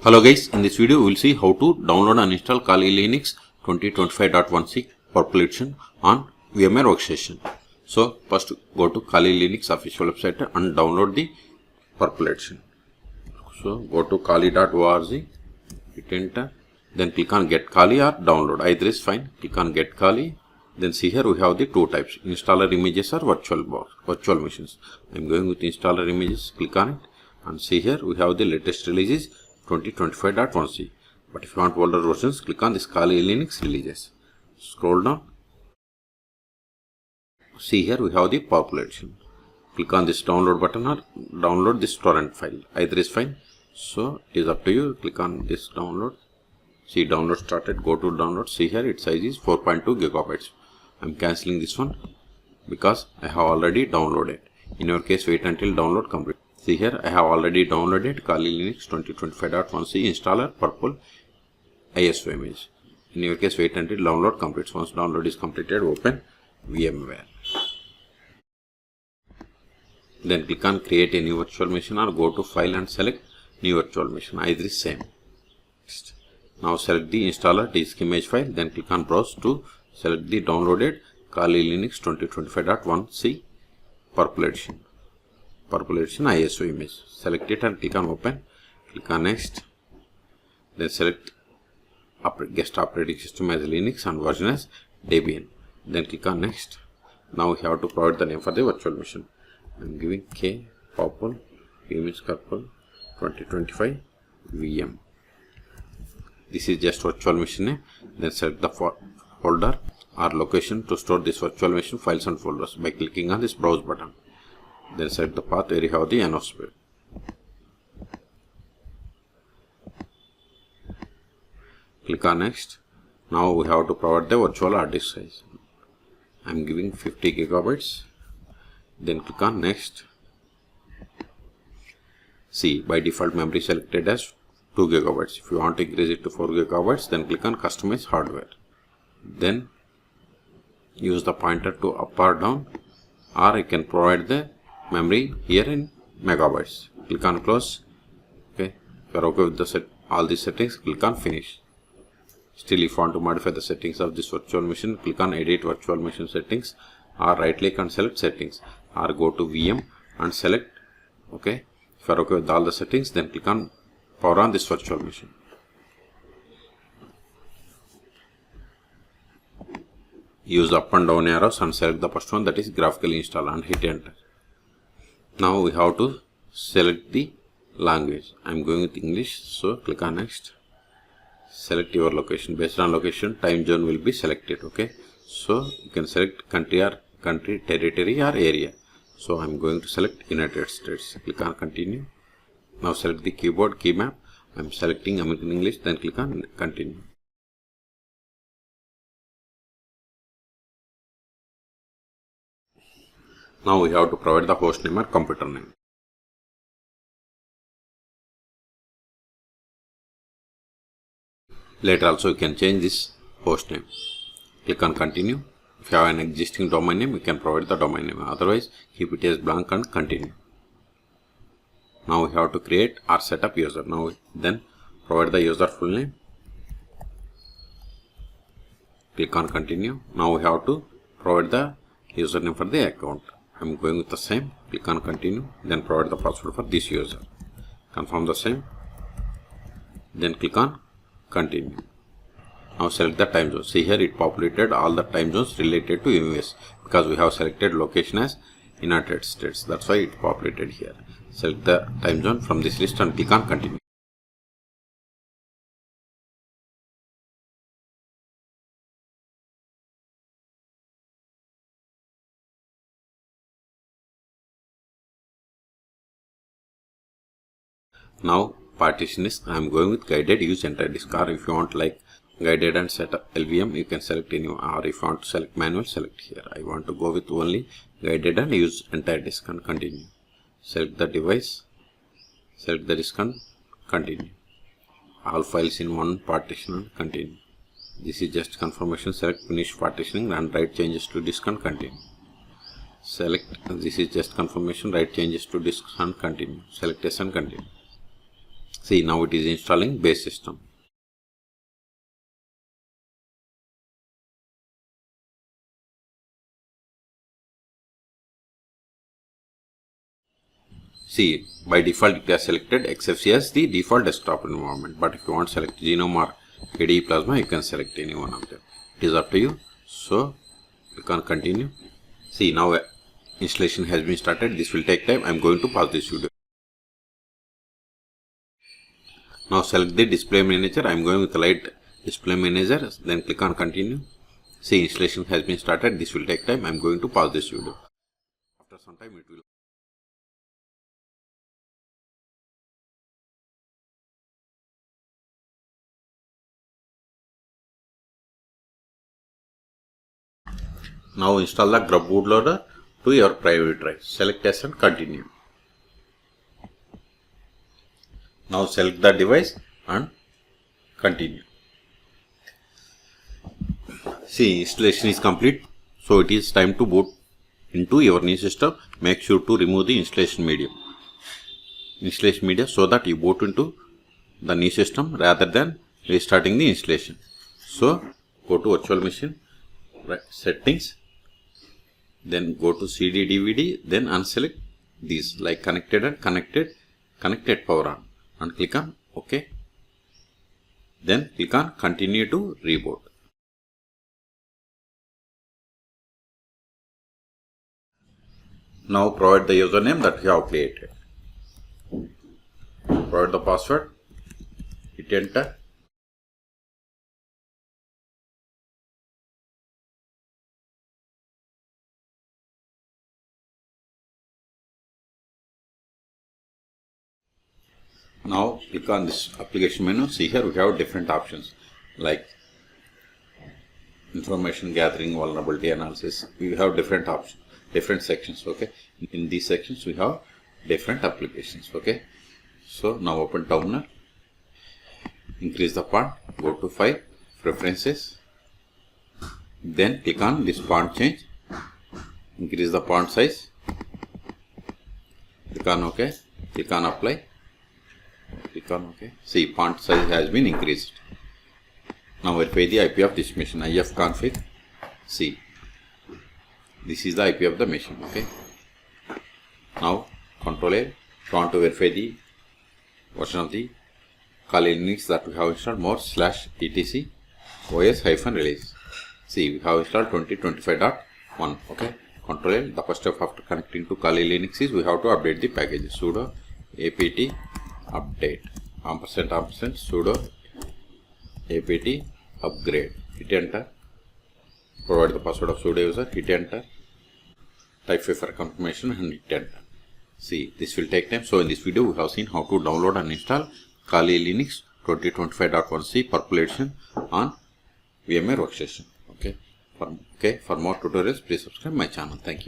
Hello guys, in this video we will see how to download and install Kali Linux 2025.1c partition on VMware Workstation. So first go to Kali Linux official website and download the partition. So go to kali.org, hit enter, then click on get Kali or download, either is fine. Click on get Kali. Then see here we have the two types, installer images or virtual machines. I am going with installer images, click on it, and see here we have the latest releases 2025.1c. But if you want older versions, click on this Kali Linux releases. Scroll down. See here we have the population. Click on this download button or download this torrent file. Either is fine. So it is up to you. Click on this download. See download started. Go to download. See here its size is 4.2 gigabytes. I am cancelling this one because I have already downloaded. In your case, wait until download complete. See here, I have already downloaded Kali Linux 2025.1c installer purple ISO image. In your case, wait until download completes. Once download is completed, open VMware. Then click on create a new virtual machine or go to file and select new virtual machine. Either is same. Now select the installer disk image file. Then click on browse to select the downloaded Kali Linux 2025.1c partition ISO image. Select it and click on open. Click on next. Then select guest operating system as Linux and version as Debian. Then click on next. Now we have to provide the name for the virtual machine. I am giving K purple image purple 2025 VM. This is just virtual machine name. Then select the folder or location to store this virtual machine files and folders by clicking on this browse button. Then select the path where you have the NO space. Click on next. Now we have to provide the virtual hard disk size. I am giving 50 gigabytes. Then click on next. See, by default memory selected as 2 gigabytes. If you want to increase it to 4 gigabytes, then click on customize hardware. Then use the pointer to up or down, or you can provide the memory here in megabytes. Click on close. Okay, if you are okay with the all these settings, click on finish. Still, if you want to modify the settings of this virtual machine, click on edit virtual machine settings, or right click and select settings, or go to VM and select. Okay, if you are okay with all the settings, then click on power on this virtual machine. Use up and down arrows and select the first one, that is graphically install, and hit enter. Now we have to select the language. I am going with English, so click on next. Select your location. Based on location, time zone will be selected. Okay, so you can select country, territory or area. So I am going to select United States. Click on continue. Now select the keyboard key map. I am selecting American English. Then click on continue. Now we have to provide the host name or computer name. Later also you can change this host name. Click on continue. If you have an existing domain name, you can provide the domain name. Otherwise, keep it as blank and continue. Now we have to create or set up user. Now then provide the user full name. Click on continue. Now we have to provide the username for the account. I am going with the same. Click on continue. Then provide the password for this user. Confirm the same. Then click on continue. Now select the time zone. See here it populated all the time zones related to US because we have selected location as United States. That's why it populated here. Select the time zone from this list and click on continue. Now partition is, I am going with guided use entire disk, or if you want like guided and set up LVM, you can select any, or if you want to select manual, select here. I want to go with only guided and use entire disk and continue. Select the device, select the disk and continue. All files in one partition and continue. This is just confirmation. Select finish partitioning and write changes to disk and continue. Select, this is just confirmation, write changes to disk and continue. Select yes and continue. See, now it is installing base system. See, by default it has selected XFC as the default desktop environment, but if you want to select Genome or KDE Plasma, you can select any one of them. It is up to you. So, click on continue. See, now installation has been started. This will take time. I am going to pause this video. Now select the display manager. I am going with the light display manager. Then click on continue. See, installation has been started. This will take time. I am going to pause this video. After some time it will. Now install the grub bootloader to your private drive. Select as and continue. Now select the device and continue. See, installation is complete. So it is time to boot into your new system. Make sure to remove the installation media so that you boot into the new system rather than restarting the installation. So go to virtual machine, settings, then go to CD DVD, then unselect these like connected and connected power on, and click on OK. Then click on continue to reboot. Now provide the username that you have created. Provide the password. Hit enter. Now click on this application menu. See, here we have different options like information gathering, vulnerability analysis. We have different options, different sections. Okay, in these sections we have different applications. Okay, so now open terminal, increase the font, go to File, Preferences, then click on this font change, increase the font size, click on OK, click on Apply. Click on OK. See, font size has been increased. Now verify the IP of this machine. ifconfig. See, this is the IP of the machine. Okay. Now Control A. Want to verify the version of the Kali Linux that we have installed. More /etc os-release. See, we have installed 2025.1. Okay. Control L. The first step after connecting to Kali Linux is we have to update the packages. Sudo apt update && sudo apt upgrade. Hit enter. Provide the password of sudo user. Hit enter. Type for confirmation and hit enter. See, this will take time. So in this video we have seen how to download and install Kali Linux 2025.1c purple edition on VMware Workstation. Okay. For more tutorials, please subscribe my channel. Thank you.